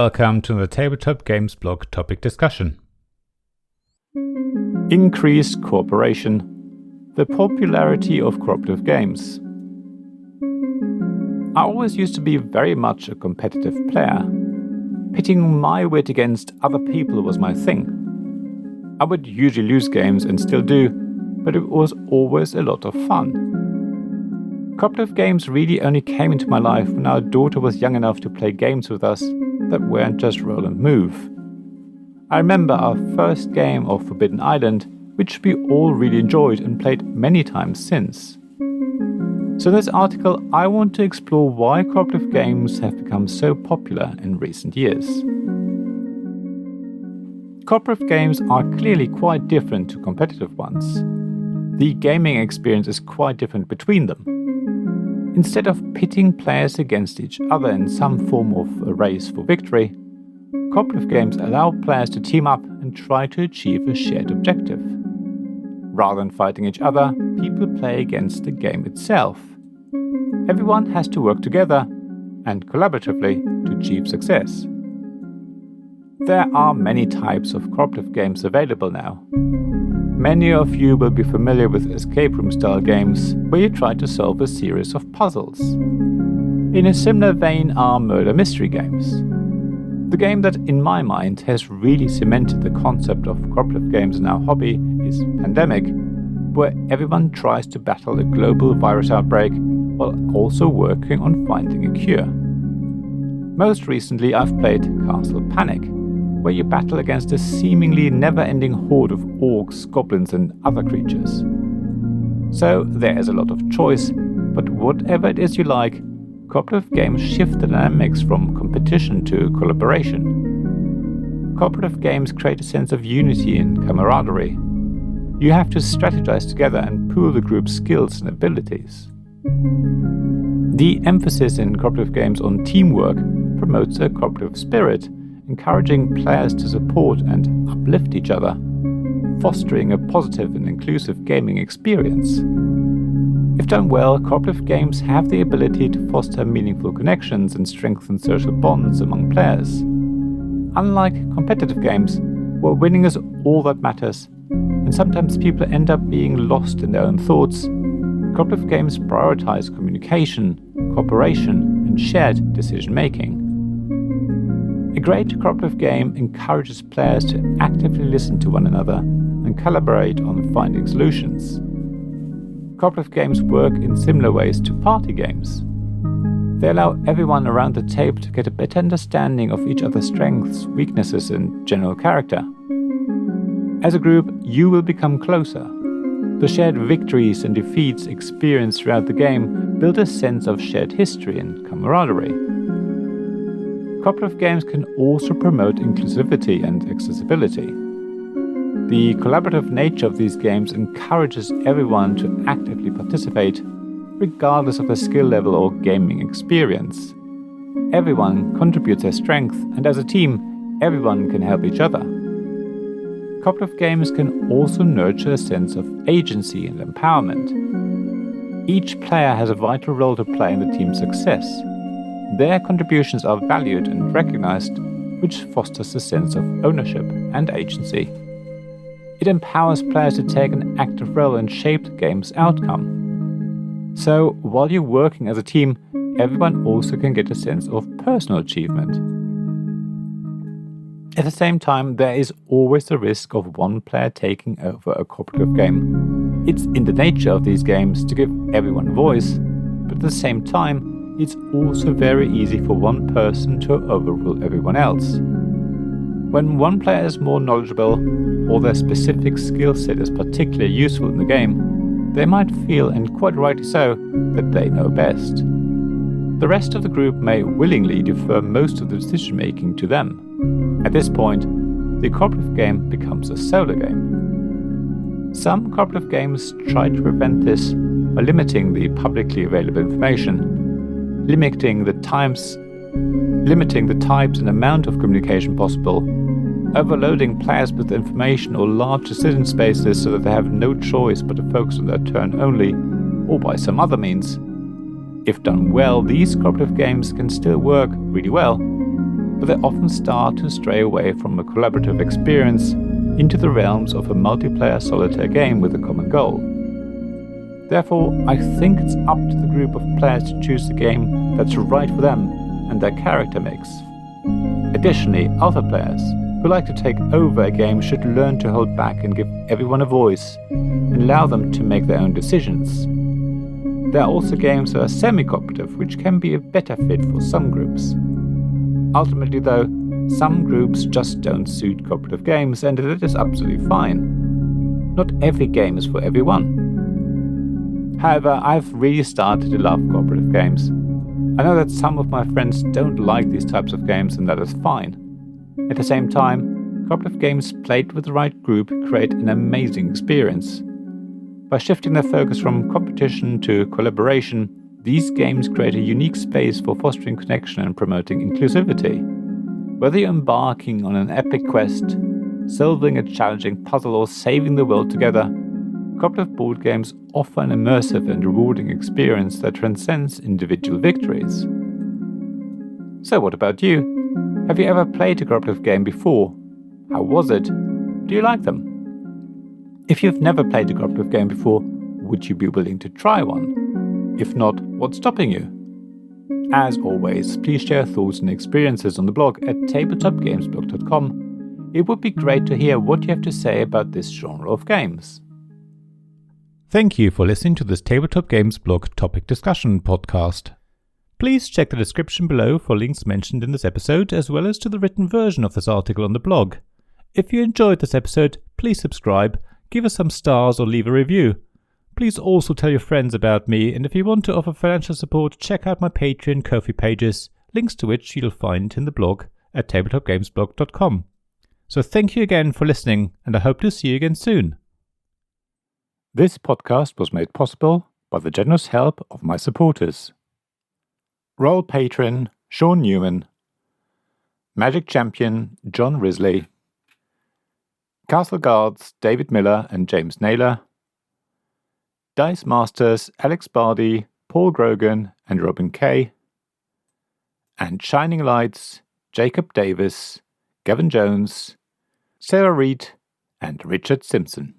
welcome to the Tabletop Games blog topic discussion. Increased cooperation. The popularity of cooperative games. I always used to be very much a competitive player. Pitting my wit against other people was my thing. I would usually lose games and still do, but it was always a lot of fun. Cooperative games really only came into my life when our daughter was young enough to play games with us that weren't just roll and move. I remember our first game of Forbidden Island, which we all really enjoyed and played many times since. So in this article, I want to explore why cooperative games have become so popular in recent years. Cooperative games are clearly quite different to competitive ones. The gaming experience is quite different between them. Instead of pitting players against each other in some form of a race for victory, cooperative games allow players to team up and try to achieve a shared objective. Rather than fighting each other, people play against the game itself. Everyone has to work together and collaboratively to achieve success. There are many types of cooperative games available now. Many of you will be familiar with escape room style games where you try to solve a series of puzzles. In a similar vein are murder mystery games. The game that, in my mind, has really cemented the concept of cooperative games in our hobby is Pandemic, where everyone tries to battle a global virus outbreak while also working on finding a cure. Most recently, I've played Castle Panic, where you battle against a seemingly never-ending horde of orcs, goblins, and other creatures. So there is a lot of choice, but whatever it is you like, cooperative games shift the dynamics from competition to collaboration. Cooperative games create a sense of unity and camaraderie. You have to strategize together and pool the group's skills and abilities. The emphasis in cooperative games on teamwork promotes a cooperative spirit, encouraging players to support and uplift each other, fostering a positive and inclusive gaming experience. If done well, cooperative games have the ability to foster meaningful connections and strengthen social bonds among players. Unlike competitive games, where winning is all that matters, and sometimes people end up being lost in their own thoughts, cooperative games prioritize communication, cooperation, and shared decision-making. A great cooperative game encourages players to actively listen to one another and collaborate on finding solutions. Cooperative games work in similar ways to party games. They allow everyone around the table to get a better understanding of each other's strengths, weaknesses, and general character. As a group, you will become closer. The shared victories and defeats experienced throughout the game build a sense of shared history and camaraderie. Cooperative games can also promote inclusivity and accessibility. The collaborative nature of these games encourages everyone to actively participate, regardless of their skill level or gaming experience. Everyone contributes their strength, and as a team, everyone can help each other. Cooperative games can also nurture a sense of agency and empowerment. Each player has a vital role to play in the team's success. Their contributions are valued and recognized, which fosters a sense of ownership and agency. It empowers players to take an active role and shape the game's outcome. So, while you're working as a team, everyone also can get a sense of personal achievement. At the same time, there is always the risk of one player taking over a cooperative game. It's in the nature of these games to give everyone a voice, but at the same time, it's also very easy for one person to overrule everyone else. When one player is more knowledgeable, or their specific skill set is particularly useful in the game, they might feel, and quite rightly so, that they know best. The rest of the group may willingly defer most of the decision-making to them. At this point, the cooperative game becomes a solo game. Some cooperative games try to prevent this by limiting the publicly available information, limiting the types and amount of communication possible, overloading players with information or large decision spaces so that they have no choice but to focus on their turn only, or by some other means. If done well, these cooperative games can still work really well, but they often start to stray away from a collaborative experience into the realms of a multiplayer solitaire game with a common goal. Therefore, I think it's up to the group of players to choose the game that's right for them and their character mix. Additionally, alpha players who like to take over a game should learn to hold back and give everyone a voice and allow them to make their own decisions. There are also games that are semi-cooperative, which can be a better fit for some groups. Ultimately though, some groups just don't suit cooperative games, and that is absolutely fine. Not every game is for everyone. However, I've really started to love cooperative games. I know that some of my friends don't like these types of games, and that is fine. At the same time, cooperative games played with the right group create an amazing experience. By shifting their focus from competition to collaboration, these games create a unique space for fostering connection and promoting inclusivity. Whether you're embarking on an epic quest, solving a challenging puzzle, or saving the world together, cooperative board games offer an immersive and rewarding experience that transcends individual victories. So what about you? Have you ever played a cooperative game before? How was it? Do you like them? If you've never played a cooperative game before, would you be willing to try one? If not, what's stopping you? As always, please share thoughts and experiences on the blog at tabletopgamesblog.com. It would be great to hear what you have to say about this genre of games. Thank you for listening to this Tabletop Games Blog topic discussion podcast. Please check the description below for links mentioned in this episode, as well as to the written version of this article on the blog. If you enjoyed this episode, please subscribe, give us some stars, or leave a review. Please also tell your friends about me, and if you want to offer financial support, check out my Patreon and Ko-fi pages, links to which you'll find in the blog at tabletopgamesblog.com. So thank you again for listening, and I hope to see you again soon. This podcast was made possible by the generous help of my supporters. Royal Patron Sean Newman, Magic Champion John Risley, Castle Guards David Miller and James Naylor, Dice Masters Alex Bardi, Paul Grogan and Robin Kay, and Shining Lights Jacob Davis, Gavin Jones, Sarah Reed and Richard Simpson.